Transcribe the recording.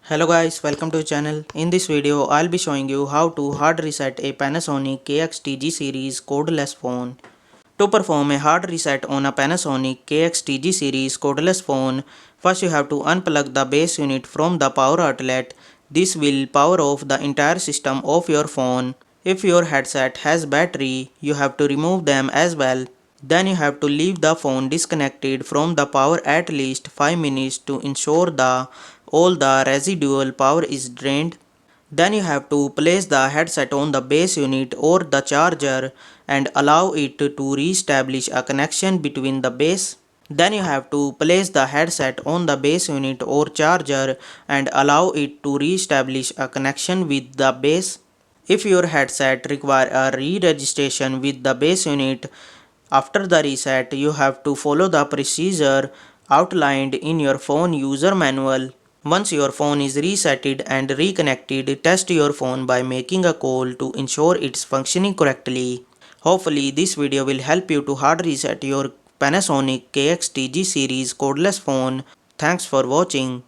Hello guys, welcome to the channel. In this video, I'll be showing you how to hard reset a Panasonic KXTG series cordless phone. To perform a hard reset on a Panasonic KXTG series cordless phone, first you have to unplug the base unit from the power outlet. This will power off the entire system of your phone. If your headset has battery, you have to remove them as well. Then you have to leave the phone disconnected from the power at least 5 minutes to ensure all the residual power is drained. Then you have to place the headset on the base unit or the charger and allow it to re-establish a connection between the base. Then you have to place the headset on the base unit or charger and allow it to re-establish a connection with the base. If your headset require a re-registration with the base unit, after the reset, you have to follow the procedure outlined in your phone user manual. Once your phone is resetted and reconnected, test your phone by making a call to ensure it's functioning correctly. Hopefully, this video will help you to hard reset your Panasonic KXTG series cordless phone. Thanks for watching.